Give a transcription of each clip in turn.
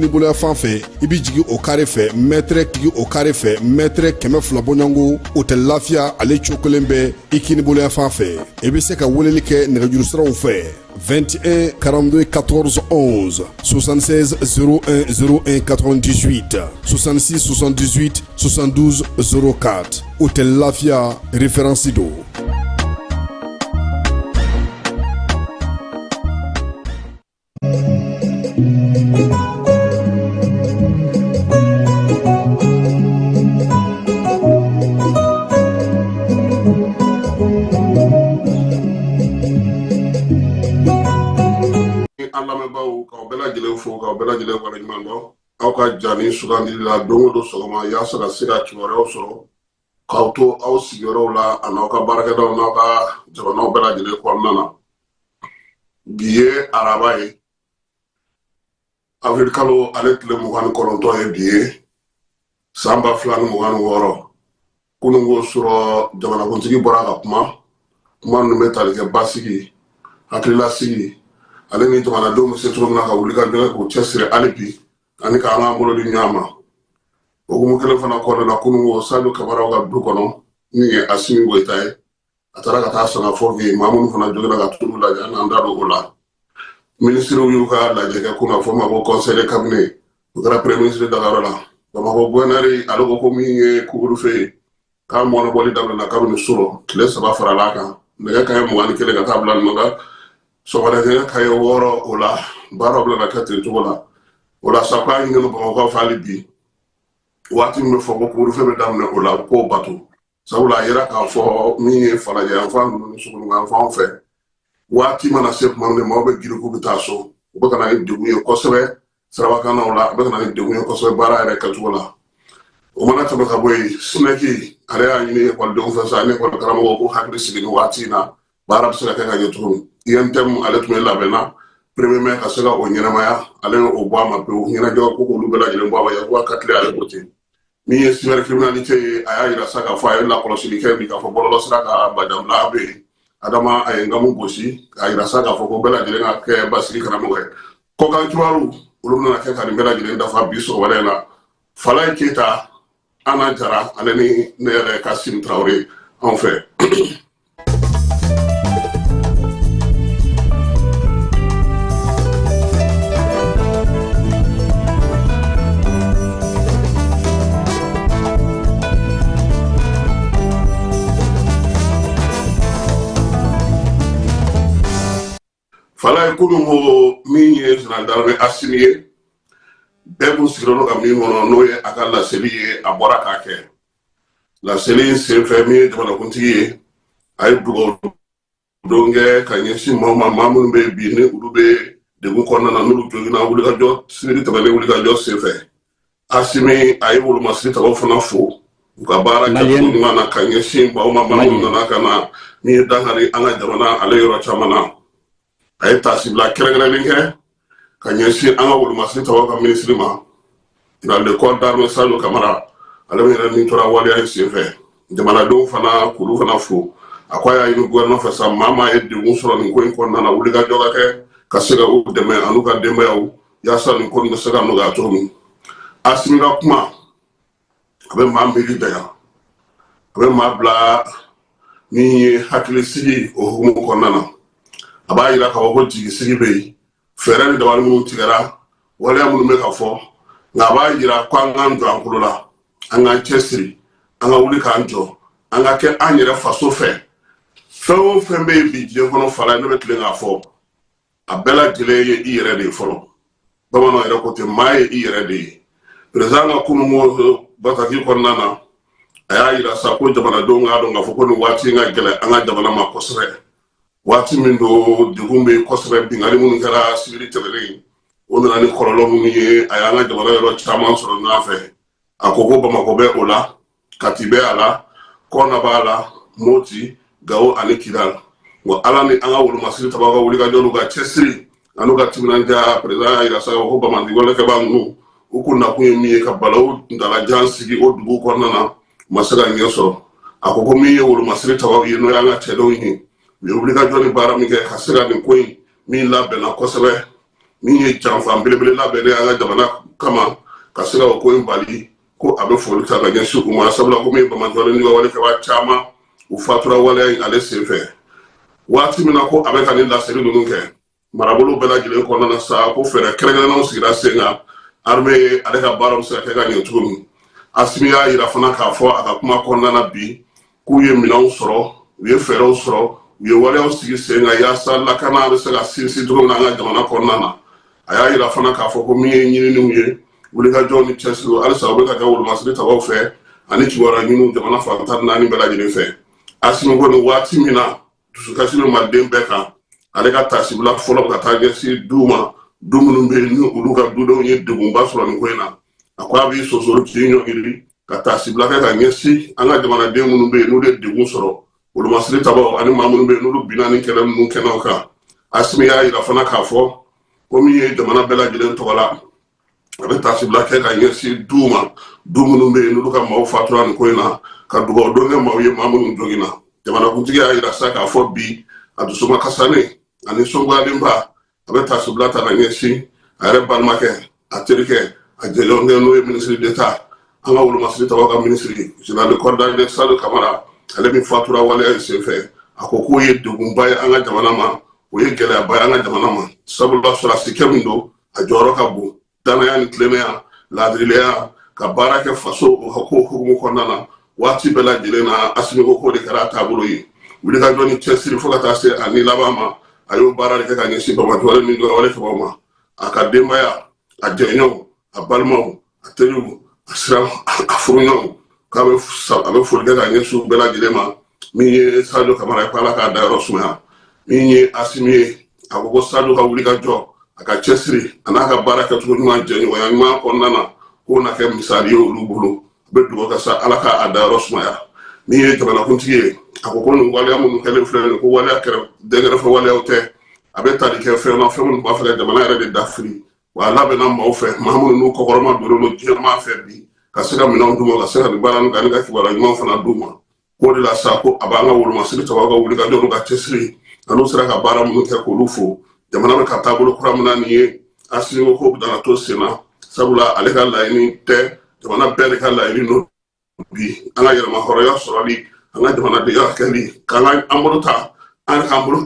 kinibolo fan fɛ i bi jigi o kare fɛ mètre tigi o kare fɛ mètre 200 bɔɲɔngo hôtel Lafiya ale cokolen bɛ i kinibolo fan fɛ i bi se ka weleli kɛ nɛgɛjuru siraw fɛ 21 42 14 11 76 01 01 98 66 78 72 04 hôtel Lafiya référence do. Ka bela jele wala ɲuman dɔn aw ka jani sugandi la don o don sɔgɔma yaasa ka se ka kibaruyaw sɔrɔ k'aw to aw sigiyɔrɔw la a n'aw ka baarakɛdaw n'aw ka jamanaw bɛɛ lajɛlen kɔnɔna na bi ye araba ye avril kalo ale tile 29 ye bi ye san 2026 kunungo sɔrɔ jamanakuntigi bɔra ka kuma ninnu bɛ tali kɛ basigi hakililasigi ale ni jamanadenw bɛ se cogo min na ka wuli ka jɔ k'u cɛsiri hali bi ani ka an k'an bolo di ɲɔgɔn ma okumu kelen fana kɔnɔna na kunungo Sadio Kamara ka du kɔnɔ min ye Asimi Goyita ye a taara ka taa sanga fɔ bi maa minnu fana jógena ka tulu lajɛ an n'an da don o la minisiriw y'u ka lajɛ kɛ kun na fɔ ma ko conseil de cabinet o kɛra premier ministre Dakar la Bamakɔ gouverneur ale ko min ye couvre-feu ye k'a mɔnɔbɔli daminɛna kabini surɔ tile 3 farala a kan nɛgɛ kanɲɛ 21 ka taa bila nɔga sɔgɔmada kanɲɛ 6 o la baaraw bɛna kɛ ten cogo la o la sa k'a ɲinini Bamakɔ fɛ hali bi waati min bɛ fɔ ko couvre-feu bɛ daminɛ o la k'o bato sabula a yera k'a fɔ min ye falajɛ yanfan ninnu ni sugungan fanw fɛ waati mana se tuma min maaw bɛ girin k'u bɛ taa so u bɛ ka na ni degun ye kosɛbɛ sirabakannaw la a bɛ ka na ni degun ye kosɛbɛ baara yɛrɛ kɛcogo la o mana tɛmɛ ka bɔ yen Sinɛki ale y'a ɲini ekɔlidenw fɛ sa ani ekɔli karamɔgɔw ko hakili sigi ni waati in na baara bɛ se ka kɛ ka ɲɛ cogo min INTM ale tun ye labɛnna premier mai ka se ka o ɲɛnamaya ale o bɔ a ma pewu ɲɛnajɛ ko k'olu bɛɛ lajɛlen bɔ a ma yakuba ka tile ale ko ten min ye cybercriminalité ye a y'a yira sa k'a fɔ a ye lakɔlɔsili kɛ bi k'a fɔ bɔlɔlɔsira ka badabila bɛ yen adama a ye ngamu gosi k'a yira sa k'a fɔ ko bɛɛ lajɛlen ka kɛ basigi karamɔgɔ ye kɔkan kibaru olu bɛna kɛ ka nin bɛɛ lajɛlen dafa bi sɔgɔmada in na Falaye Keyita Ana Jara ale ni ne yɛrɛ Kassim Traoré anw fɛ Falaye kunungo min ye général d'armée Assimi ye bɛɛ kun sigir'o ka min kɔnɔ n'o ye a ka laseli ye a bɔra k'a kɛ laseli senfɛ min ye jamanakuntigi ye a ye dugawu don kɛ ka ɲɛsin maaw ma maa minnu bɛ bi ni olu bɛ degun kɔnɔna na n'olu jogina wulikajɔ sibiri tɛmɛnen wulikajɔ senfɛ Assimi a ye wolomasiri tɔgɔ fana fo u ka baara kɛcogo ɲuman na ka ɲɛsin maaw ma maa minnu nana ka na min ye dankari an ka jamana ale yɔrɔ caman na a ye taasibila kɛrɛnkɛrɛnnen kɛ ka ɲɛsin an ka wolomasiri tɔgɔ ka minisiri ma le corps d'armée Sadio Kamara ale min yɛrɛ nin tora waleya in senfɛ jamanadenw fana k'olu fana fo a ko a y'a ɲini gouvernement fɛ sa maa maa ye degun sɔrɔ nin ko in kɔnɔna na wulikajɔ ka kɛ ka se ka u dɛmɛ an'u ka denbayaw yaasa nin ko nin bɛ se ka nɔgɔya cogo min Assimi ka kuma a bɛ maa miiri janya a bɛ maa bila min ye hakilisigi o hukumu kɔnɔna na a b'a yira k'a fɔ ko jigisigi bɛ yen fɛɛrɛ ni dabali minnu tigɛra waleya minnu bɛ ka fɔ nka a b'a yira ko an k'an jɔ an kolo la an k'an cɛsiri an ka wuli k'an jɔ an ka kɛ an yɛrɛ faso fɛ fɛn o fɛn bɛ yen bi diɲɛ kɔnɔ Falaye ne bɛ tilen k'a fɔ a bɛɛ lajɛlen ye i yɛrɛ de ye fɔlɔ bamananw yɛrɛ ko ten maa ye i yɛrɛ de ye président ka kunungo bataki kɔnɔna na a y'a yira sa ko jamanadenw k'a dɔn k'a fɔ ko nin waati in ka gɛlɛn an ka jamana ma kosɛbɛ waati min don degun bɛ kosɛbɛ bingali minnu kɛra sibiri tɛmɛnen o nana ni kɔlɔlɔ minnu ye a y'an ka jamana yɔrɔ caman sɔrɔ ɲɔgɔn fɛ a ko ko Bamakɔ bɛ o la Kati bɛ a la Kɔna b'a la Moti Gawo ani Kidal wa ala ni an ka wolomasiri tɔgɔ ka wulikajɔ n'u ka cɛsiri an'u ka timinandiya président y'a yira sa ko Bamandi walekɛbaa ninnu u kun nakun ye min ye ka balawu kuntalajan sigi o dugu kɔnɔna na u ma se ka ɲɛ sɔrɔ a ko ko min ye wolomasiri tɔgɔ ye n'o y'an ka cɛdenw ye u ye wulikajɔ ni baara min kɛ ka se ka nin ko in min labɛnna kosɛbɛ min ye janfan belebele labɛnnen an ka jamana kama ka se ka o ko in bali ko a bɛ foli ta ka ɲɛsin u ma sabula ko min ye bamakɔlen ka wale kɛba caman u fatura waleya in ale senfɛ waati min na ko a bɛ ka nin laseli ninnu kɛ marabolo bɛɛ lajɛlen kɔnɔna sa ko fɛɛrɛ kɛrɛnkɛrɛnnenw sigira sen kan armée ye ale ka baaraw bɛ se ka kɛ ka ɲɛ cogo min Asimi y'a yira fana k'a fɔ a ka kuma kɔnɔna na bi k'u ye minɛnw sɔrɔ u ye fɛɛrɛw sɔrɔ u ye waleyaw sigi sen kan yaasa lakana bɛ se ka sinsin cogo min na an ka jamana kɔnɔna na a y'a yira fana k'a fɔ ko min ye ɲininiw ye wulikajɔw ni cɛsiriw halisa u bɛ ka kɛ wolomasiri tabaw fɛ ani kibaruya ɲiniw jamana fan 14 bɛɛ lajɛlen fɛ Asimi ko nin waati min na dusukasi bɛ maliden bɛɛ kan ale ka tasibila fɔlɔ ka taa ɲɛsin du ma du minnu bɛ yen ni olu ka dudenw ye degunba sɔrɔ nin ko in na a ko a bɛ sosoro k'i ɲɔngiri ka tasibila kɛ ka ɲɛsin an ka jamanaden minnu bɛ yen n'olu ye degun sɔrɔ wolomasiri tabaw ani maa minnu bɛ yen n'olu binna ni kɛlɛ ninnu kɛnɛw kan Asimi y'a yira fana k'a fɔ ko min ye jamana bɛɛ lajɛlen tɔgɔ la a bɛ tasibila kɛ ka ɲɛsin du ma du minnu bɛ yen n'olu ka maaw fatura nin ko in na ka dugawu don kɛ maaw ye maa minnu joginna jamanakuntigi y'a yira sa k'a fɔ bi a dusuma kasane ani sɔngoyalenba a bɛ tasibila ta ka ɲɛsin a yɛrɛ balimakɛ a terikɛ a jɛɲɔgɔnkɛ n'o ye ministre d'État an ka wolomasiri tabaw ka ministre général de corps d'armée Sadu Kamara ale min fatura waleya in senfɛ a ko k'o ye degunba ye an ka jamana ma o ye gɛlɛyaba ye an ka jamana ma sabula sɔrɔdasi kɛ min don a jɔyɔrɔ ka bon danaya ni tilennenya laadirileya ka baara kɛ faso o ko hukumu kɔnɔna na waati bɛɛ lajɛlen na Asimi ko k'o de kɛra a taabolo ye wulikajɔ ni cɛsiri fo ka taa se a ni laban ma a y'o baara de kɛ ka ɲɛsin bamakɔwale ni wale kɛbaw ma a ka denbaya a jɛɲɔgɔnw a balimaw a teriw a sira a furuɲɔgɔnw k'a bɛ foli kɛ ka ɲɛsin u bɛɛ lajɛlen ma min ye Sadio Kamara ye ko Ala k'a dayɔrɔ sumaya min ye Asimi ye a ko ko Sadio ka wulikajɔ a ka cɛsiri a n'a ka baara kɛcogo ɲuman jɛɲɔgɔnya ɲuman kɔnɔna na k'o na kɛ misali ye olu bolo a bɛ dugawu kɛ sa Ala k'a dayɔrɔ sumaya min ye jamanakuntigi ye a ko nin waleya minnu kɛlen filɛ nin ko waleya dɛnkɛrɛfɛ waleyaw tɛ a bɛ tali kɛ fɛn na fɛn minnu b'a fɛ ka jamana yɛrɛ de dafiri wa a labɛnna maaw fɛ maa minnu n'u kɔkɔrɔma donnen don diɲɛmaa fɛ bi ka se ka minɛnw d'u ma ka se ka nin baara nin ka ni ka kibaruya ɲuman fana d'u ma k'o de la sa ko a b'an ka wolomasiri tabaw ka wulikajɔ n'u ka cɛsiri an'u sera ka baara minnu kɛ k'olu fo jamana bɛ ka taabolo kura min na nin ye Asimi ko k'o bɛ na to sen na sabula ale ka laɲini tɛ jamana bɛɛ de ka laɲini don bi an ka yɛlɛma hɔrɔnya sɔrɔli an ka jamanadenya kɛli k'an an bolo ta an yɛrɛ k'an bolo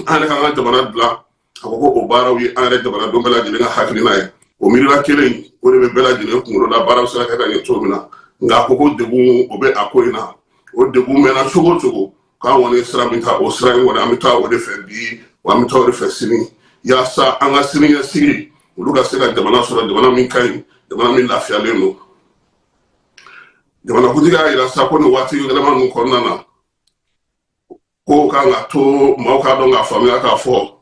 an yɛrɛ k'an ka jamana dilan a ko ko o baaraw ye an yɛrɛ jamanadenw bɛɛ lajɛlen ka hakilina ye o miirila kelen o de bɛ bɛɛ lajɛlen kunkolo la baara bɛ se ka kɛ ka ɲɛ cogo min na nka a ko ko degun o bɛ a ko in na o degun mɛnna cogo o cogo k'an kɔni sira min ta o sira in kɔni an bɛ taa o de fɛ bi wa an bɛ taa o de fɛ sini yaasa an ka siniɲɛsigi olu ka se ka jamana sɔrɔ jamana min ka ɲi jamana min lafiyalen don jamanakuntigi y'a yira sa ko nin waati yɛlɛma ninnu kɔnɔna na ko kan ka to maaw k'a dɔn k'a faamuya k'a fɔ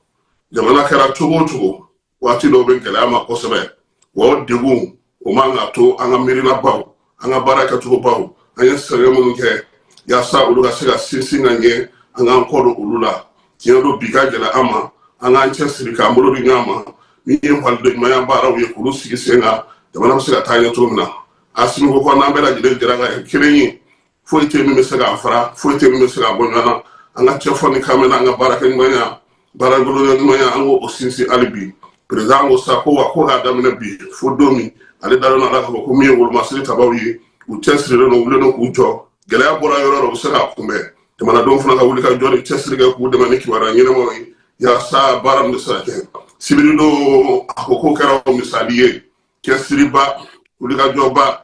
jamana kɛra cogo o cogo waati dɔw bɛ gɛlɛya ma kosɛbɛ wa o degun o man ka to an ka miirina baw an ka baara kɛcogo baw an ye sɛgɛn minnu kɛ yaasa olu ka se ka sinsin ka ɲɛ an k'an kɔ don olu la tiɲɛ don bi ka gɛlɛ an ma an k'an cɛsiri k'an bolo di ɲɔgɔn ma min ye walidenɲumanya baaraw ye k'olu sigi sen kan jamana bɛ se ka taa ɲɛ cogo min na Asimi ko n'an bɛɛ lajɛlen jɛra ka kɛ kelen ye foyi tɛ min bɛ se k'a fara foyi tɛ min bɛ se k'a bɔ ɲɔgɔn na an ka cɛ fɔ ni kan mɛn an ka baara kɛ ɲumanya baara bolo ɲumanya an k'o sinsin hali bi président ko sa ko wa ko k'a daminɛ bi fo don min ale dalen don a la k'a fɔ ko min ye wolomasiri tabaw ye u cɛsirilen don wulilen don k'u jɔ gɛlɛya bɔra yɔrɔ o bɛ se k'a kunbɛn jamanadenw fana ka wuli ka jɔ ni cɛsiri kɛ k'u dɛmɛ ni kibaruya ɲɛnamaw ye yaasa baara min bɛ se ka kɛ sibiri don a ko k'o kɛra misali ye cɛsiriba wulikajɔba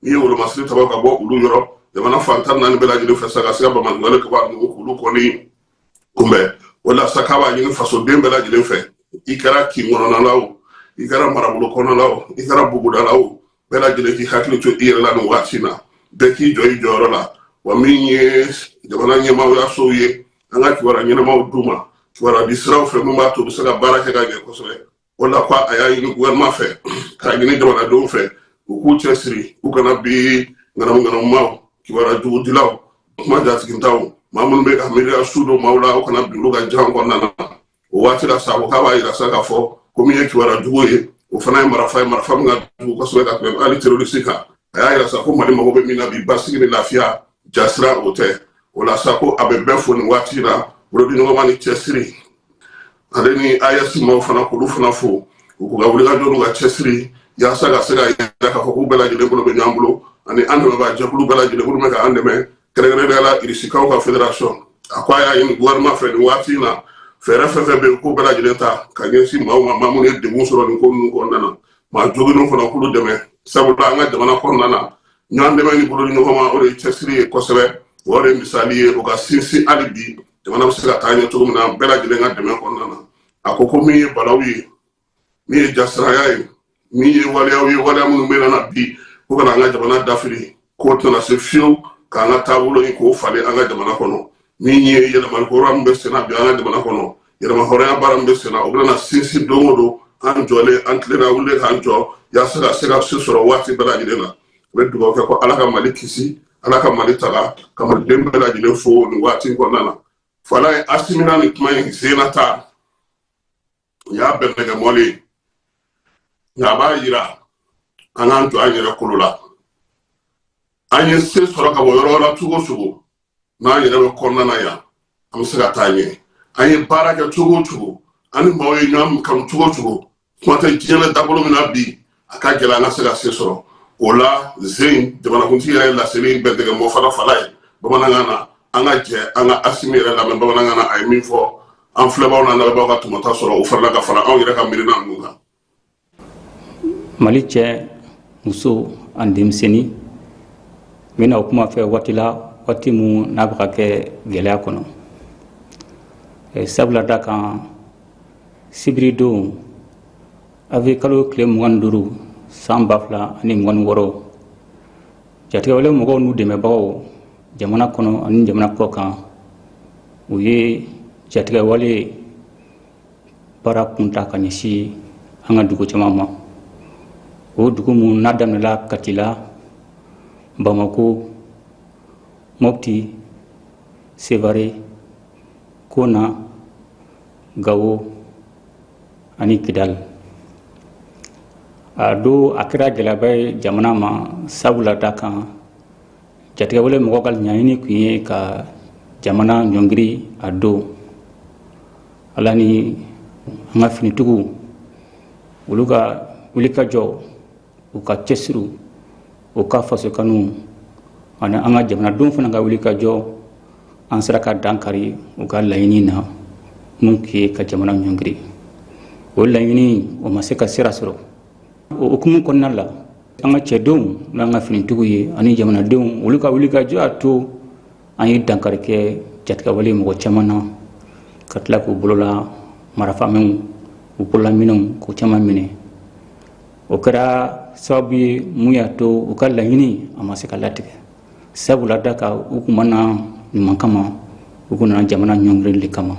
ni ye wolomasiri tabaw ka bɔ olu yɔrɔ jamana fan 14 bɛɛ lajɛlen fɛ sa ka se ka bamakɔwale kaba ninnu k'olu kɔni kunbɛn o la sa k'a b'a ɲini fasoden bɛɛ lajɛlen fɛ i kɛra kin kɔnɔna la o i kɛra marabolo kɔnɔna la o i kɛra buguda la o bɛɛ lajɛlen k'i hakili to i yɛrɛ la nin waati na bɛɛ k'i jɔ i jɔyɔrɔ la wa min ye jamana ɲɛmaayasow ye an ka kibaruya ɲɛnamaw d'u ma kibaruya di siraw fɛ min b'a to u bɛ se ka baara kɛ ka ɲɛ kosɛbɛ o la ko a y'a ɲini gouvernement fɛ k'a ɲini jamanadenw fɛ u k'u cɛsiri u kana bi ŋanamuŋanamumaw kibaruya jugudilaw kuma jatigintaw maa minnu bɛ ka miiriya su don maaw la u kana bi olu ka jan kɔnɔna na o waati la sa ko k'a b'a yira sa k'a fɔ ko min ye kibaruya jugu ye o fana ye marifa ye marifa min ka jugu kosɛbɛ ka tɛmɛ hali terroriste kan a y'a yira sa ko Mali mago bɛ min na bi basigi ni lafiya jasira o tɛ o la sa ko a bɛ bɛɛ fo nin waati la olu di ɲɔgɔn ma ni cɛsiri ale ni AES maaw fana k'olu fana fo ku ga wuli ga do ga chesri ya saga saga ya ka ko bela jile ko be nyambulo ani ande ba jakulu bela jile ko me ka ande me kere la irisi ka federation akwaya yin gouvernement fe wati na fere fe be ko bela jile ta ka ngesi mamu ne de musoro ni ko nana ma jogi no fana kulu deme sabu la nga jamana ko nana nyande me ni bulu no ma o de chesri ko sebe wore misali o ga sinsi alibi jamana sira tanya to na bela jile nga deme ko nana akoko mi balawi mi jasraya mi wala mu mena na bi ko kana nga jamana dafiri ko tana se fiu ka nga tabulo ni ko fale anga jamana kono mi nye yela mal ko rambe sena bi anga jamana kono yela ma hore baram be sena o na sinsi domodo an jole an tlena wulle kan jo ya sega se soro wati bala jidela be dugo ko alaka malikisi alaka malitala kamal dembela jile fo ni wati ko nana fala asimina ni tmay zenata ya bennega moli ya ba yira anan to anyere kulula anye se soro ka boyoro la tugo na yere be konna na ya am sega tanye anye baraka tugo ani mawe nyam kam tugo kwata jela dabolo mina bi aka gela na sega se soro ola zein de bana kunti ya la sele bendega mo fala bamana ngana anga je anga asimira la me bamana ngana ay min fo an fleba na ba ka tumata soro o farla ka fara an yere ka mirina ngunga Mali cɛ muso ani denmisɛnni n bɛna o kuma fɛ waati la waati mun n'a bɛ ka kɛ gɛlɛya kɔnɔ sabula da kan sibiri don avril kalo tile 25 san 2026 jatigɛwale mɔgɔw n'u dɛmɛbagaw jamana kɔnɔ ani jamana kɔ kan u ye jatigɛwale baara kunta ka ɲɛsin an ka dugu caman ma o dugu mun n'a daminɛla Katila, Bamako, Mopti, Sevare, Kona, Gao ani Kidal. A don a kɛra gɛlɛyaba ye jamana ma sabula da kan jatigɛwale mɔgɔw ka ɲaɲini kun ye ka jamana ɲɔngiri a don ala ni an ka finitigiw olu ka wulikajɔ u ka cɛsiriw u ka faso kanu ani an ka jamanadenw fana ka wulikajɔ an sera ka dankari u ka laɲini na mun ye ka jamana ɲɔngiri o laɲini o ma se ka sira sɔrɔ o hukumu kɔnɔna la an ka cɛdenw n'an ka finitigiw ye ani jamanadenw olu ka wulikajɔ a to an ye dankari kɛ jatigɛwale mɔgɔ caman na ka tila k'u bolola marafamɛnw u bolola minɛnw k'o caman minɛ o kɛra sababu ye mun y'a to u ka laɲini a ma se ka latigɛ sabula da ka u kun mana ɲuman kama u kun nana jamana ɲɔngirili de kama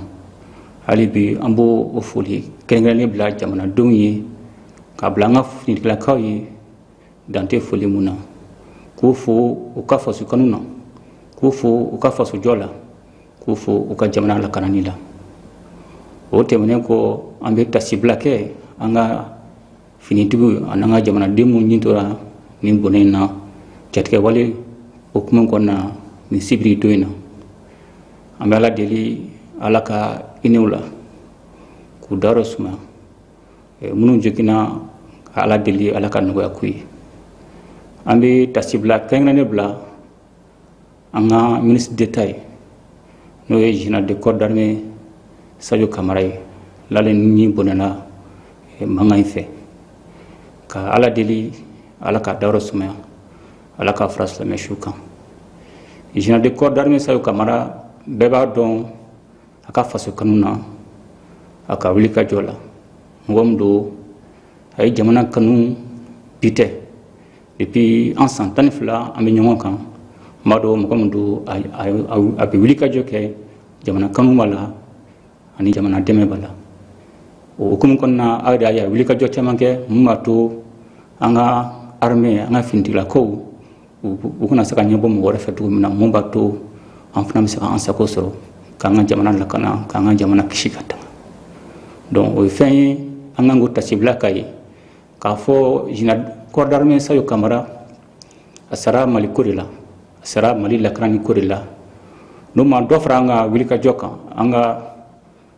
hali bi an b'o o foli kɛrɛnkɛrɛnnen bila jamanadenw ye k'a bila an ka finitigilakaw ye dan tɛ foli mun na k'u fo u ka faso kanu na k'u fo u ka faso jɔ la k'u fo u ka jamana lakanani la o tɛmɛnen kɔ an bɛ tasibila kɛ an ka finitigiw ani an ka jamanaden minnu ɲin tora nin bɔnɛ in na jatigɛwale hukumu kɔnɔna na nin sibiri don in na an bɛ ala deli ala ka hinɛw la k'u dayɔrɔ suma minnu joginna ka ala deli ala ka nɔgɔya k'u ye an bɛ tasibila kɛrɛnkɛrɛnnen bila an ka ministre d'État ye n'o ye général de corps d'armée Sadio Kamara ye l'ale ni bɔnɛna mankan in fɛ ka ala deli ala ka dayɔrɔ sumaya ala ka fara silamɛ su kan général de corps d'armée Sadio Kamara bɛɛ b'a dɔn a ka faso kanu na a ka wulikajɔ la mɔgɔ min don a ye jamana kanu bi tɛ depuis an san 12 an bɛ ɲɔgɔn kan n b'a dɔn mɔgɔ min don a bɛ wulikajɔ kɛ jamana kanu b'a la ani jamana dɛmɛ b'a la o hukumu kɔnɔna a yɛrɛ y'a wulikajɔ caman kɛ mun b'a to an ka armée an ka finitigilakaw u kana se ka ɲɛbɔ mɔgɔ wɛrɛ fɛ cogo min na mun b'a to an fana bɛ se ka an sago sɔrɔ k'an ka jamana lakana k'an ka jamana kisi ka tɛmɛ donc o ye fɛn ye an kan k'o tasibila ka ye k'a fɔ général corps d'armée Sadio Kamara a sara Mali ko de la a sara Mali lakanani ko de la n'o ma dɔ fara an ka wulikajɔ kan an ka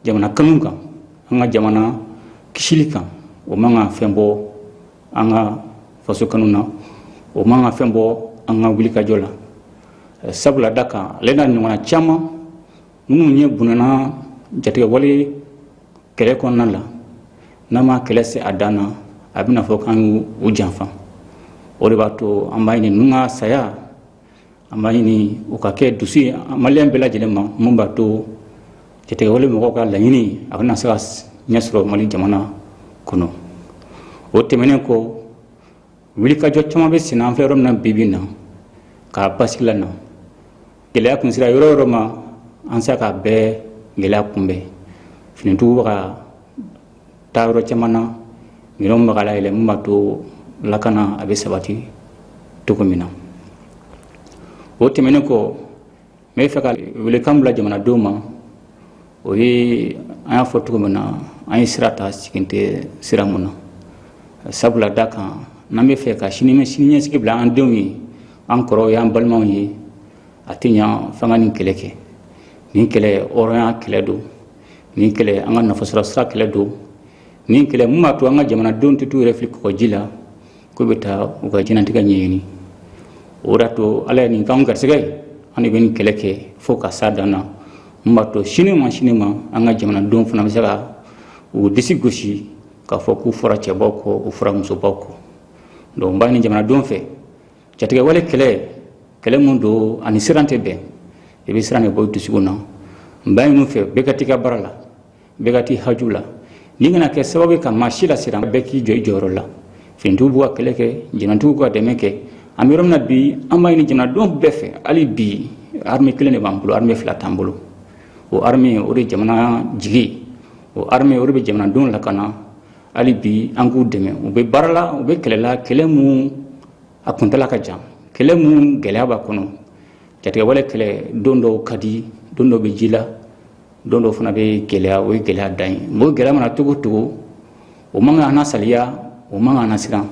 jamana kanu kan an ka jamana kisili kan o manga fembo anga faso kanuna o manga fembo anga wuli ka jola sabula daka lena nyona chama nunu nye bunana jatiga wali kele konna la nama kele se adana abina fo kan u janfa o de bato ambayini nunga saya ambayini ukake dusi malian bela jelema mumbato jatiga wali mo ka lanyini akana sa nyasro mali jamana kuno o temene ko wili ka jo chama be sinan ferom na bibina ka pasilana gɛlɛya kun sira yɔrɔ yɔrɔ ma an se ka bɛɛ gɛlɛya kunbɛn finitigiw bɛ ka taa yɔrɔ caman na minɛnw bɛ ka layɛlɛn mun b'a to lakana a bɛ sabati cogo min na o tɛmɛnen kɔ n bɛ fɛ ka welekan bila jamanadenw ma o ye an y'a fɔ cogo min na an ye sira ta sigin tɛ sira mun na sabula da kan n'an bɛ fɛ ka sini ɲɛsigi bila an denw ye an kɔrɔw ye an balimaw ye a tɛ ɲa fanga ni kɛlɛ kɛ nin kɛlɛ hɔrɔnya kɛlɛ don nin kɛlɛ an ka nafasɔrɔ sira kɛlɛ don nin kɛlɛ mun b'a to an ka jamanadenw tɛ t'u yɛrɛ fili kɔgɔji la k'u bɛ taa u ka diɲɛnatigɛ ɲɛɲini o de y'a to ala ye nin k'anw garisɛgɛ ye an de bɛ nin kɛlɛ kɛ fo ka s'a dan na mun b'a to sini ma an ka jamanadenw fana bɛ se ka u disi gosi k'a fɔ k'u fɔra cɛbaw kɔ u fɔra musobaw kɔ donc n b'a ɲini jamanadenw fɛ jatigɛ wale kɛlɛ mun don ani siran tɛ bɛn i bɛ siran de bɔ dusukun na n b'a ɲini fɛ bɛɛ ka t'i ka baara la bɛɛ ka t'i haju la ni kana kɛ sababu ye ka maa si lasiran bɛɛ k'i jɔ i jɔyɔrɔ la finitigiw b'u ka kɛlɛ kɛ jamanatigiw ka dɛmɛ kɛ an bɛ yɔrɔ min na bi an b'a ɲini jamanadenw bɛɛ fɛ hali bi armée kelen de b'an bolo armée fila t'an bolo o armée o de jamana jigi o armée o de bɛ jamanadenw lakana hali bi an k'u dɛmɛ u bɛ baara la u bɛ kɛlɛ la kɛlɛ mun a kuntala ka jan kɛlɛ mun gɛlɛya b'a kɔnɔ jatigɛ wale kɛlɛ don dɔw ka di don dɔw bɛ ji la don dɔw fana bɛ gɛlɛya o ye gɛlɛya dan ye o gɛlɛya mana cogo cogo o man kan na saliya o man kan na siran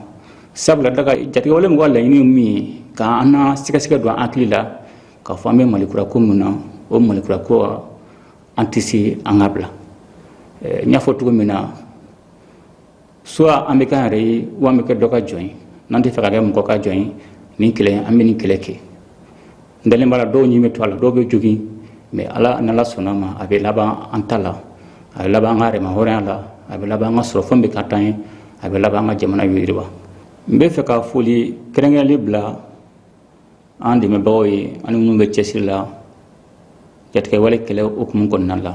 sabula daga jatigɛ wale mɔgɔ laɲini min ye k'an na sɛgɛsɛgɛ don an hakili la k'a fɔ an bɛ malikura ko min na o malikura ko an tɛ se an ka bila n y'a fɔ cogo min na soit an bɛ k'an yɛrɛ ye ou an bɛ kɛ dɔ ka jɔn ye n'an tɛ fɛ ka kɛ mɔgɔ ka jɔn ye nin kɛlɛ an bɛ nin kɛlɛ kɛ n dalen b'a la dɔw ɲi bɛ to a la dɔw bɛ jogin mais ala n'ala sɔnna ma a bɛ laban an ta la a bɛ laban an ka yɛrɛma hɔrɔnya la a bɛ laban an ka sɔrɔ fɛn bɛ ka taa ye a bɛ laban an ka jamana yiriwa n bɛ fɛ ka foli kɛrɛnkɛrɛnlen bila an dɛmɛbagaw ye ani minnu bɛ cɛsiri la jatigɛ wale kɛlɛ hukumu kɔnɔna la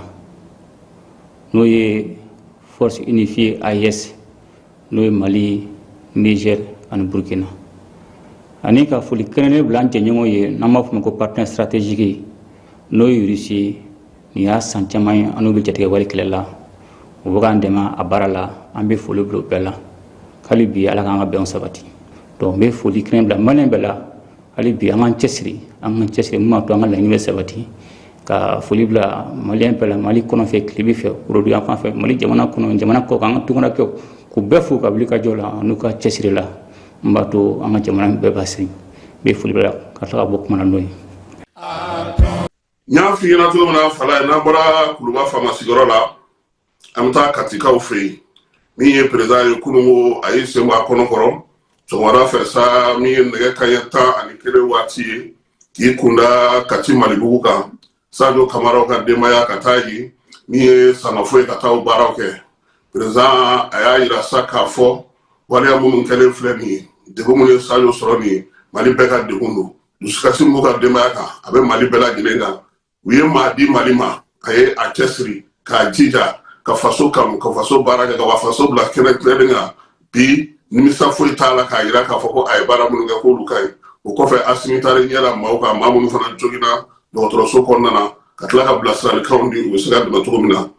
n'o ye force unifiée AES n'o ye Mali Niger ani Burkina ani ka foli kɛrɛnkɛrɛnnen bila an jɛɲɔgɔnw ye n'an b'a fɔ o ma ko partenaire stratégique n'o ye Russie nin y'a san caman ye an n'u bɛ jatigɛ wale kɛlɛ la u bɛ k'an dɛmɛ a baara la an bɛ foli bila o bɛɛ la hali bi ala k'an ka bɛnw sabati donc n bɛ foli kɛrɛn bila maliyɛn bɛɛ la hali bi an k'an cɛsiri mun b'a to an ka laɲini bɛ sabati ka foli bila maliyɛn bɛɛ la Mali kɔnɔfɛ tilebi fɛ worodu yan fan fɛ Mali jamana kɔnɔ jamana kɔ kan an ka tunganakɛw k'u bɛɛ fo ka wuli ka jɔ la n'u ka cɛsiri la n b'a to an ka jamana bɛɛ b'a sigi n bɛ foli bila ka tila ka bɔ kuma na n'o ye. n y'a f'i ɲɛna cogo min na fala ye n'an bɔra kuluba faama sigiyɔrɔ la an bɛ taa katikaw fɛ yen min ye président ye kununko a y'i sen bɔ a kɔnɔ kɔrɔ sɔgɔmada fɛ sa min ye nɛgɛ kanɲɛ 11 waati ye k'i kunda kati malibugu kan sadio kamaraw ka denbaya ka taa yen min ye sangafo ye ka taa o baaraw kɛ président a y'a yira sa k'a fɔ waleya minnu kɛlen filɛ nin ye degun minnu ye sadio sɔrɔ nin ye mali bɛɛ ka degun don dusukasi min b'u ka denbaya kan a bɛ mali bɛɛ lajɛlen kan u ye maa di mali ma a ye a cɛsiri k'a jija ka faso kanu ka faso baara kɛ ka wa faso bila kɛnɛ tilennen kan bi nimisa foyi t'a la k'a yira k'a fɔ ko a ye baara minnu kɛ k'olu ka ɲi o kɔfɛ Asimi taara ɲɛla maaw kan maa minnu fana joginna dɔgɔtɔrɔso kɔnɔna na ka tila ka bilasiralikanw di u bɛ se ka dɛmɛ cogo min na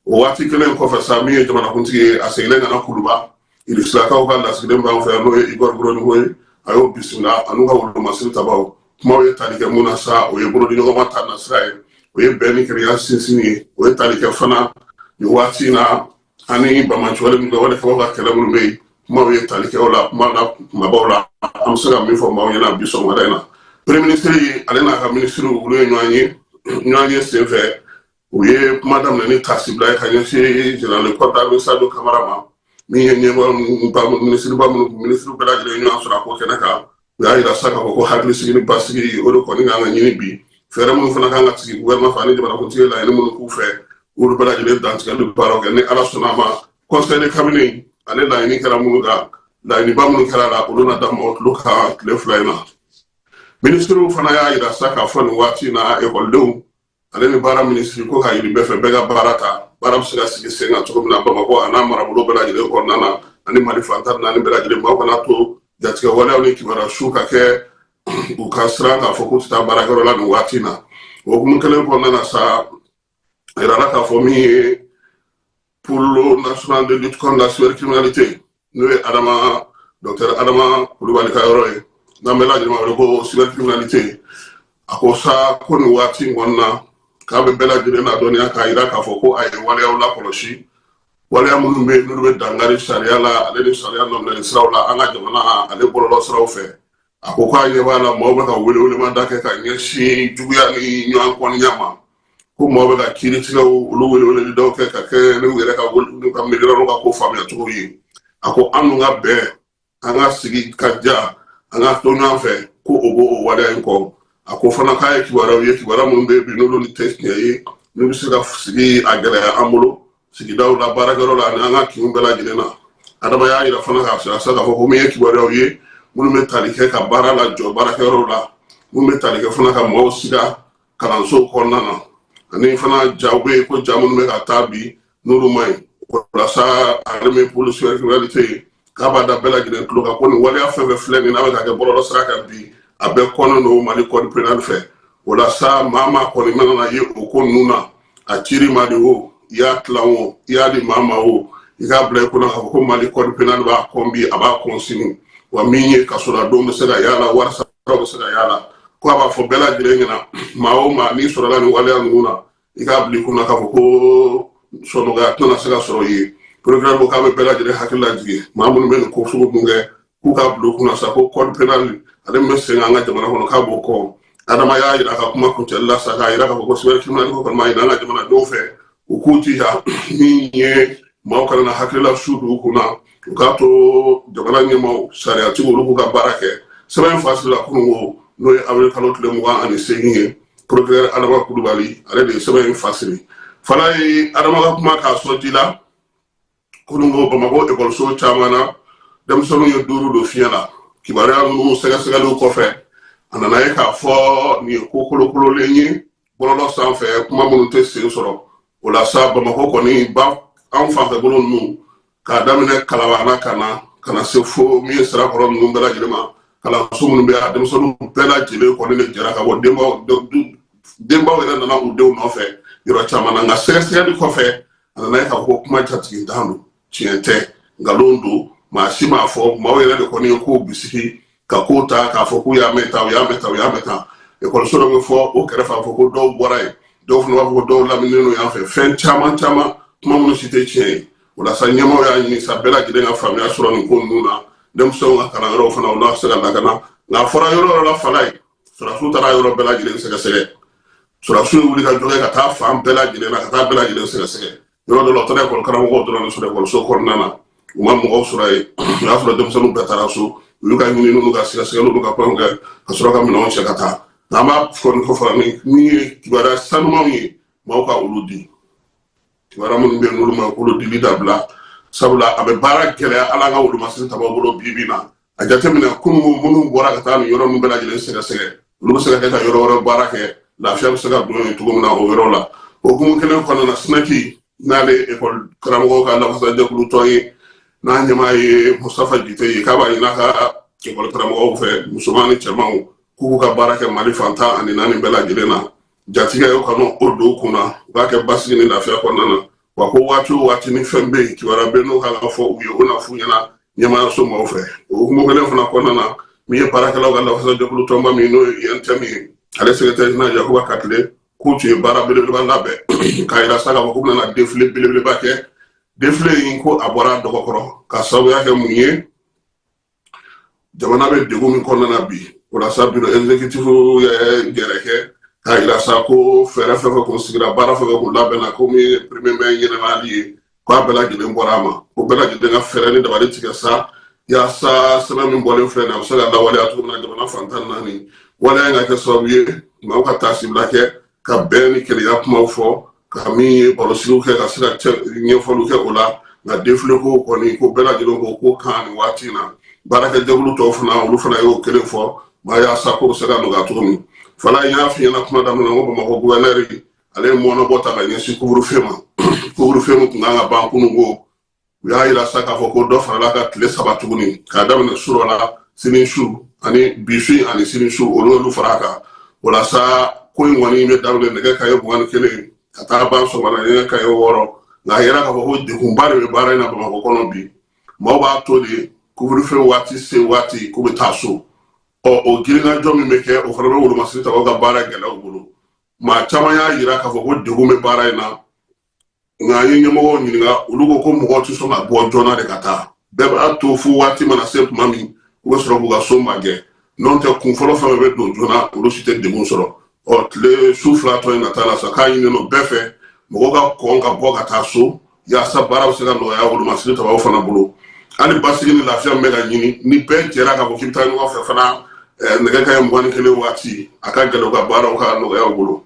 o waati kelen kɔfɛ sa min ye jamanakuntigi ye a seginnen ka na kuluba irisilakaw ka lasigiden b'an fɛ yan n'o ye Igor Goroniko ye a y'o bisimila a n'u ka wolomasiri tabaw kumaw ye tali kɛ mun na sa o ye bolodiɲɔgɔnma ta nasira ye o ye bɛn ni kelenya sinsin ye o ye tali kɛ fana nin waati in na ani bamanciwale min kɛ wale kabaw ka kɛlɛ minnu bɛ yen kumaw ye tali kɛ o la kuma na kumabaw la an bɛ se ka min fɔ maaw ɲɛna bi sɔgɔmada in na premier ministre ale n'a ka ministre olu ye ɲɔgɔn ye sen fɛ u ye kuma daminɛ ni tasibila ye ka ɲɛsin général de corps d'armée Sadio Kamara ma min ye ɲɛmɔgɔ ministre bɛɛ lajɛlen ɲɔgɔn sɔrɔ a ko kɛnɛ kan u y'a yira sa k'a fɔ ko hakili sigi ni basigi o de kɔni kan ka ɲini bi fɛɛrɛ minnu fana kan ka sigi gouvernement fɛ ani jamanakuntigi laɲini minnu k'u fɛ olu bɛɛ lajɛlen dantigɛli baaraw kɛ ni ala sɔnna a ma conseil de cabinet ale laɲini kɛra minnu kan laɲiniba minnu kɛra la olu na dan olu kan tile 2 in na ministre fana y'a yira sa k'a fɔ nin waati na ekɔlidenw ale ni baara ministre ko ka yiri bɛɛ fɛ bɛɛ ka baara ta baara bɛ se ka sigi sen kan cogo min na Bamakɔ a n'a marabolo bɛɛ lajɛlen kɔnɔna na ani Mali fantan naani bɛɛ lajɛlen maaw kana to jatigɛ waleyaw ni kibaruya su ka kɛ u ka siran k'a fɔ k'u tɛ taa baarakɛyɔrɔ la nin waati na o hukumu kelen kɔnɔna na sa a yirala k'a fɔ min ye pour le national de lutte contre la cybercriminalité n'o ye Dr Adama Kulibali ka yɔrɔ ye n'an bɛɛ lajɛlen ma wele ko cybercriminalité a ko sa ko nin waati kɔnɔna na k'a bɛ bɛɛ lajɛlen na dɔnniya k'a yira k'a fɔ ko a ye waleyaw lakɔlɔsi waleya minnu bɛ yen n'olu bɛ dankari sariya la ale ni sariya nɔminɛli siraw la an ka jamana ale bɔlɔlɔ siraw fɛ a ko k'a ɲɛ b'a la maaw bɛ ka welewelemada kɛ ka ɲɛsin juguya ni ɲɔgɔn kɔniya ma ko maaw bɛ ka kiiritigɛw olu weleweleli dɔw kɛ ka kɛ n'u yɛrɛ ka miiriyɔrɔ n'u ka ko faamuya cogo ye a ko an dun ka bɛn an ka sigi ka ja an ka to ɲɔgɔn fɛ ko o b'o o waleya in kɔ a ko fana k'a ye kibaruyaw ye kibaruya minnu bɛ bi n'olu ni tɛ tiɲɛ ye n'u bɛ se ka sigi a gɛlɛya an bolo sigidaw la baarakɛyɔrɔ la ani an ka kinw bɛɛ lajɛlen na adama y'a yira fana k'a sira sa k'a fɔ ko min ye kibaruyaw ye minnu bɛ tali kɛ ka baara lajɔ baarakɛyɔrɔw la minnu bɛ tali kɛ fana ka maaw siga kalansow kɔnɔna na ani fana jaw bɛ yen ko ja minnu bɛ ka taa bi n'olu ma ɲi walasa armée pour la cybercriminalité k'a b'a da bɛɛ lajɛlen tulo kan ko nin waleya fɛn fɛn filɛ nin n'a bɛ ka kɛ bɔlɔlɔ sira kan bi a bɛɛ kɔnɔ n'o Mali code pénal fɛ o la sa maa maa kɔni mana ye o ko ninnu na a ciri ma de o i y'a tilan o i y'a di maa ma o i k'a bila i kunna k'a fɔ ko Mali code pénal b'a kɔn bi a b'a kɔn sini wa min ye kasoladenw bɛ se ka y'a la wari saraw bɛ se ka y'a la ko a b'a fɔ bɛɛ lajɛlen ɲɛna maa o maa n'i sɔrɔla nin waleya ninnu na i k'a bila i kunna k'a fɔ ko sɔnɔgɔya tɛna se ka sɔrɔ i ye procureur ko k'a bɛ bɛɛ lajɛlen hakili lajigi maa minnu bɛ nin ko sugu dun kɛ k'u k'a bila u kunna sa ko code pénal ale bɛ sen an ka jamana kɔnɔ k'a b'o kɔ adama y'a yira ka kuma kuncɛli la sa k'a yira k'a fɔ ko cybercriminalité ko kɔni ma yira an ka jamanadenw fɛ u k'u jija min ye maaw kana na hakilila su don u kunna u k'a to jamana ɲɛmaw sariyatigiw olu k'u ka baara kɛ sɛbɛn fasila kunun ko n'o ye avril kalo tile 28 ye procureur Adama Kulibali ale de ye sɛbɛn fasili fana ye adama ka kuma k'a sɔn ji la kunun ko Bamakɔ ekɔliso caman na denmisɛnninw ye 5 don fiɲɛ la kibaruya minnu sɛgɛsɛgɛliw kɔfɛ a nana ye k'a fɔ nin ye ko kolokololen ye bɔlɔlɔ sanfɛ kuma minnu tɛ sen sɔrɔ o la sa Bamakɔ kɔni ba anw fanfɛ bolo ninnu k'a daminɛ Kalabana ka na se fo min ye sirakɔrɔ ninnu bɛɛ lajɛlen ma kalanso minnu bɛ a denmisɛnninw bɛɛ lajɛlen kɔni de jɛra ka bɔ denbaw yɛrɛ nana u denw nɔfɛ yɔrɔ caman na nka sɛgɛsɛgɛli kɔfɛ a nana ye k'a fɔ ko kuma jatigitan don tiɲɛ tɛ nkalon don maa si m'a fɔ maaw yɛrɛ de kɔni ye k'o bisigi ka k'o ta k'a fɔ k'u y'a mɛn tan u y'a mɛn tan u y'a mɛn tan ekɔliso dɔ bɛ fɔ o kɛrɛfɛ a fɔ ko dɔw bɔra yen dɔw fana b'a fɔ ko dɔw laminilen don yan fɛ fɛn caman caman kuma minnu si tɛ tiɲɛ ye o la sa ɲɛmaaw y'a ɲini sa bɛɛ lajɛlen ka faamuya sɔrɔ nin ko ninnu na denmisɛnw ka kalanyɔrɔw fana olu ka se ka lakana nka a fɔra yɔrɔ yɔrɔ la fala ye sɔrɔdasiw taara yɔrɔ bɛɛ lajɛlen sɛgɛsɛgɛ sɔrɔdasiw ye wuli ka jɔ ka taa fan bɛɛ lajɛlen na ka taa bɛɛ lajɛlen sɛgɛsɛgɛ yɔrɔ dɔ la o taara ekɔli karamɔgɔw dɔrɔn de sɔrɔ ekɔliso kɔnɔna na u ma mɔgɔw sɔrɔ yen o y'a sɔrɔ denmisɛnninw bɛɛ taara so olu ka ɲininiw n'u ka sɛgɛsɛgɛliw n'u ka fɛnw kɛ ka sɔrɔ ka minɛnw cɛ ka taa nka an b'a fɔ nin kɔ fara min ye kibaruya sanumanw ye maaw ka olu di kibaruya minnu bɛ yen n'olu ma k'olu dili dabila sabula a bɛ baara gɛlɛya ala ka wolo masiri tabaw bolo bi bi na a jateminɛ kunun minnu bɔra ka taa nin yɔrɔ ninnu bɛɛ lajɛlen sɛgɛsɛgɛ olu bɛ se ka kɛ ka yɔrɔ wɛrɛ baara kɛ lafiya bɛ se ka don yen cogo min na o yɔrɔ la o hukumu kelen kɔnɔna na sinaki n'ale ekɔli karamɔgɔw ka lafasajɛkulu tɔn ye n'a ɲɛmaa ye Mustafa Jite ye k'a b'a ɲini a ka ekɔli karamɔgɔw fɛ musoman ni cɛmanw k'u ka baara kɛ Mali fantan ani naani bɛɛ lajɛlen na jatigɛ y'o kanu o don kunna u b'a kɛ basigi ni lafiya kɔnɔna na wa ko waati o waati ni fɛn bɛ yen kibaruya bɛ n'o kan ka fɔ u ye o na f'u ɲɛna ɲɛmaayaso maaw fɛ o hukumu kelen fana kɔnɔna na min ye baarakɛlaw ka lafasajɛkulu tɔnba min n'o ye INTM ye ale secrétaire général Yakuba Katile k'u tun ye baara belebeleba labɛn k'a yira sa k'a fɔ k'u bɛna défilé belebeleba kɛ défilé in ko a bɔra dɔgɔkɔrɔ ka sababuya kɛ mun ye jamana bɛ degun min kɔnɔna na bi o la sa bureau exécutif ye gɛrɛ kɛ k'a yira sa ko fɛɛrɛ fɛn fɛn kun sigira baara fɛn fɛn kun labɛnna komi premier maire ɲɛnɛmayali ye kwa bela gilen borama ko bela gilen ga ferani da bari tika sa ya sa sama min bolen frena so ga dawale atu na jamana fantan nani wala nga ka sobiye ma ka tasibla ke ka beni ke ya kuma fo ka mi bolosilu ke ka sira nye fo lu ke ola na defle ko ni ko bela gilen ko kan wati na baraka debulu to fana ulu fana yo kele fo ma ya sa ko sera no ga tumi fala ya fi na kuma da mun ngo ma ko gouverner ale mo no bota ga nyesi kuburu fema kunga banku ngo ya ila saka fo ko do fala ka tile sabatu ni ka da na suro la sinin shu ani bifi ani sinin shu olu faraka wala sa ko ngoni me dawle ne ka yo bugan kele ata ban so mara ne ka yo woro na yera ka fo de kumbare be bare na ba ko kono bi mo ba to de kuburu fe wati se wati ko be taso o giringa jomi meke o fara wolo masita o ga bara gela o bulu ma chama ya yira ka fo ko de me bara na nga yenye mo ni nga ulugo ko mo to so na bo jona de kata be ba to fu wati mana se mami o so buga so mage non te kun folo fa be do jona ulu site de mo so o le souffla to na tala sa ka yin no befe mo ga ko nga bo kata so ya sa bara se ga no ya wolo masita ba fa na bulu ani basigi ni lafia mega nyini ni be jera ka ko kimta no fa fana ne ga kay mo kele wati aka gelo ga bara o ka no ya wolo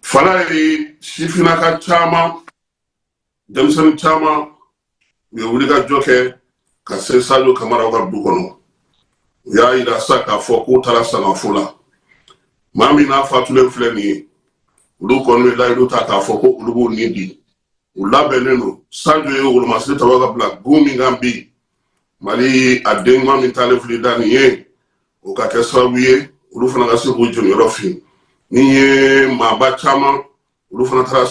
fala yi sifina ka chama jamsan chama me wuri ga joke ka se sajo kamara ga dukono ya ida saka fo ko tala sana fula mami na fatule fleni lu kon me lay do ta ka fo ko lu nidi ula beneno sajo e wuro masita waga bla gumi ngambi mali adengma min tale fuli dani ye o ka kesawiye ulu fana ga se ko joni rofi ni ma ba chama ulu fana tara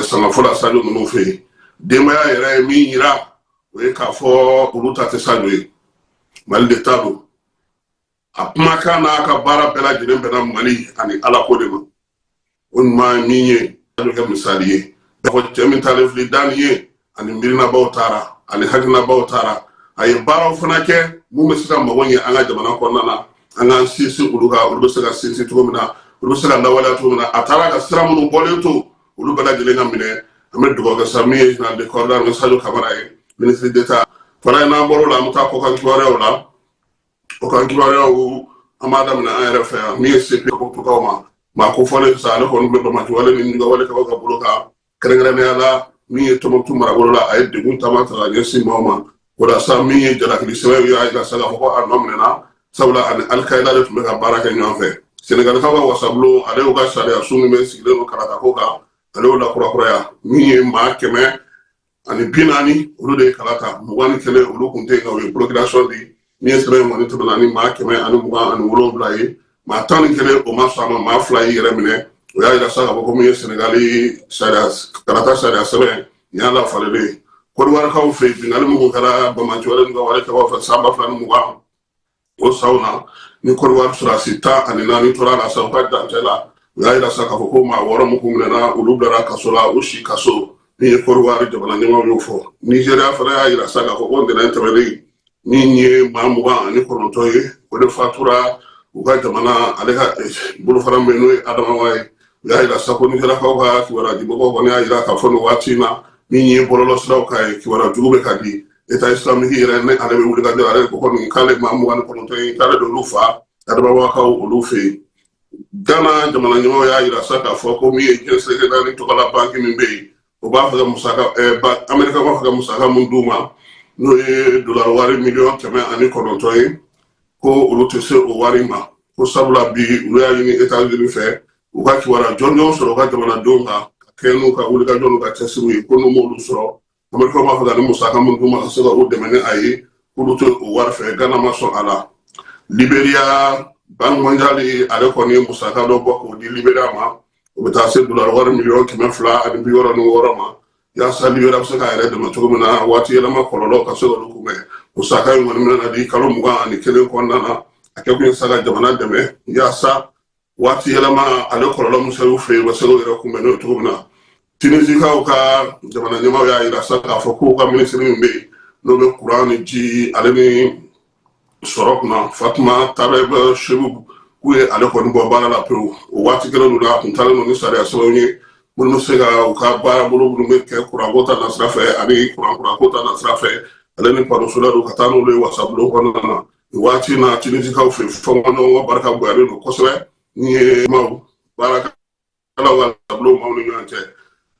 sama fola sajo no fe dema ya yera mi yira we ka fo ulu ta te sajo e mal de tabo apma kana ka bara bela gidan bena mali ani ala ko de on ma miye sajo ka misaliye ko temin talef li daniye ani mirina bawtara ani hagna bawtara ay baraw fana ke mu mesita ma wonye anga jamana ko nana anga sisi uluga ulu sega sisi to mina ulu sega ndawala to mina atara ka sira mun boleto ulu bala de lenga mine amed dugo ga samiye na de cordar me sajo kamara e ministre d'etat fara na boro la muta ko kan kiware wala o kan kiware o amada mina RFA mi CP ko to kawma ma ko fole sa le ko ngbe ma wala ni nga wala ka ga buloka krengra ne ala mi to mo tumara wala ay de gun tamata ga yesi mama wala sa mi jara ki sewe ya ila sala ko anom na sabla an alkaida de tumeka baraka nyofe Senegal ka wa sablo ale o ga sare asumi me sigle no kala ko ka ale o la kura ya mi ma keme ani binani ulu de kalata mo wani kele ulu kunte ga we procreation di mi esre mo ni to ni ma keme ani mo ani wolo blai ma tan kele o ma sama ma fly remine o ya ila saka ko mi Senegali sare kalata sare asebe ya la falele ko war ka o fe binani mo kala ba ma jore ngo wala ka wa samba flan mo wa o sauna ni ko war sura sita ani nani to la sa ka dantela ya ila saka ko ma woro mo kumna na ulu dara kasola o shi kaso ni korwari jabana ni ma yofo Nigeria fara ya ila saka ko on de na interveli ni nye mamuga ni korontoye ko de fatura uga jamana aleka bulu fara meno adama way ya ila sako ni kala ko ha ki wara dibo ko ne ila ka fono watina ni nye bololo slaw kay ki wara jugube kadi eta islamique ire ne ale be wuli ga ale ko ni kale mamuga ni korontoye kale do lufa adama wa ka o lufe Gana jamana nyimo ya ila saka fo ko mi e jese ke dani to kala banki min be o ba fa musaka ba America ba fa musaka mun duma no e dollar wari million teme ani koronto e ko uluto se o wari ma ko sabula bi ulu ya ni Etats-Unis fe o ka ki wara jonjo so ka jamana donga kenu ka ulu ka jonu ka tesiru ko no mo lu so America ba fa musaka mun duma so o de mene ayi uluto o war fe Gana ma so ala Liberia Banque mondiale ale ko ni musaka do boko di Liberia ma o beta se dollar war million keme fla adi bi woro no woro ma ya sa Liberia so ka ere de ma to na wati ele ma kololo ka so do kume musaka yo ngoni na di kalo muga ani kele ko na ake ko sala jamana deme ya sa wati ele ma ale kololo musayu fe wa so ere kume no to na Tunisie ka o ka jamana nyama ya ira sa ka fo ko ka ministre mbe no be Quran ji ale ni sorokna Fatma Tareb Shebu kuye ale ko ngo bala la pro o wati kelo la kuntale no ni sare asoni minnu bɛ se ka u ka baara bolo minnu bɛ kɛ kuranko ta nasira fɛ ani kuranko ta nasira fɛ ale ni panosolaw ka taa n'olu ye wasabulon kɔnɔna na nin waati na tinisikaw fɛ fɔnkɔɲɔgɔn ka barika bonyalen don kosɛbɛ ni ye maaw baarakɛlaw ka taabolo maaw ni ɲɔgɔn cɛ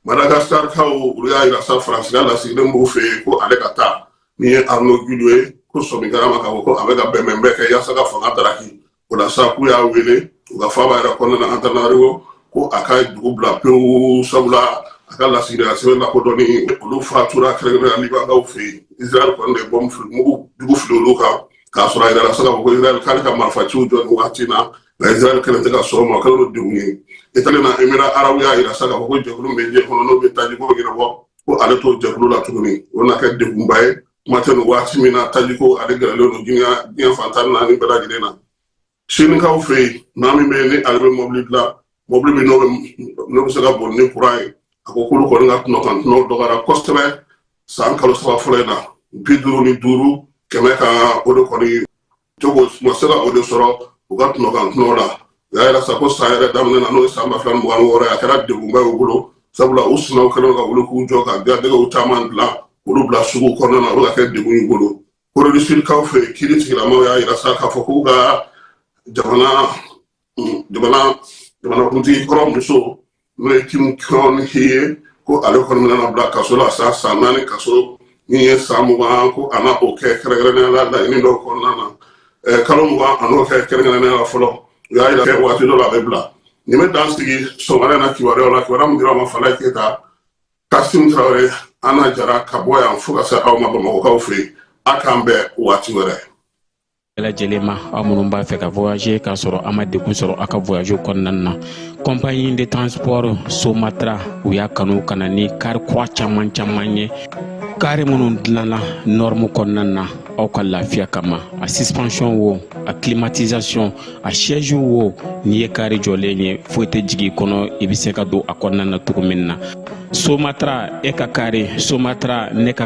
Madagascarkaw olu y'a yira sa faransiya lasigilen b'u fɛ yen ko ale ka taa ni ye Arnaud Guido ye ko sɔmikara ma k'a fɔ ko a bɛ ka bɛnbɛnbɛn kɛ yaasa ka fanga daraki o la sa k'u y'a wele u ka faaba yɛrɛ kɔnɔna na Antananarivo ko a ka dugu bila pewu sabula a ka lasigiden sɛbɛn lakodɔnni olu fatura kɛrɛnkɛrɛnnenya Libankaw fɛ yen Israël kɔni de mugu jugu fili olu kan k'a sɔrɔ a yɛrɛ sa k'a fɔ ko Israël k'ale ka marifaciw jɔ nin waati na nka Israël kɛlen tɛ ka sɔn o ma o kɛlen don degun ye Itali na Émirats arabes y'a yira sa k'a fɔ ko jɛkulu bɛ diɲɛ kɔnɔ n'o bɛ tajiko ɲɛnabɔ ko ale t'o jɛkulu la tuguni o na kɛ degunba ye kuma tɛ nin waati min na tajiko ale gɛrɛlen don diɲɛ fan tan ni naani bɛɛ lajɛlen na Sinikaw fɛ yen maa min bɛ yen ni ale bɛ mobili dilan mobili min n'o bɛ se ka boli ni kuran ye a ko k'olu kɔni ka tɔnɔ dɔgɔyara kosɛbɛ san kalo saba fɔlɔ in na 55 kɛmɛ kan o de kɔni jogo ma se ka o de sɔrɔ u ka tɔnɔ la o y'a yira sa ko san yɛrɛ daminɛ na n'o ye san 2026 ye a kɛra degunba ye u bolo sabula u sinaw kɛlen ka wuli k'u jɔ ka garidegew caman dilan olu bila sugu kɔnɔna na o ka kɛ degun y'u bolo Korolisirikaw fɛ yen kiiri tigilamaw y'a yira sa k'a fɔ k'u ka jamanakuntigi kɔrɔ muso n'o ye Kim Kyon-hee ye ko ale kɔni bɛna bila kaso la sa san 4 kaso min ye san 20 ko a na o kɛ kɛrɛnkɛrɛnnenya la laɲini dɔw kɔnɔna na kalo 20 a n'o kɛ kɛrɛnkɛrɛnnenya la fɔlɔ u y'a yira kɛ waati dɔ la a bɛ bila nin bɛ dan sigi sɔgɔmada na kibaruyaw la kibaruya min dira ma Falaye Keyita Kassim Traoré Ana Jara ka bɔ yan fo ka se aw ma Bamakɔkaw fɛ yen a k'an bɛn waati wɛrɛ lajɛlen ma aw minnu b'a fɛ ka voyager k'a sɔrɔ a ma degun sɔrɔ a ka voyage kɔnɔna na compagnie de transport Somatra u y'a kanu ka na ni kari kura caman ye kari minnu dilanna norme kɔnɔna na aw ka lafiya kama a suspension wo a climatisation a siège wo n'i ye kari jɔlen ye foyi tɛ jigin kɔnɔ i bɛ se ka don a kɔnɔna na cogo min na Somatra e ka kari Somatra ne ka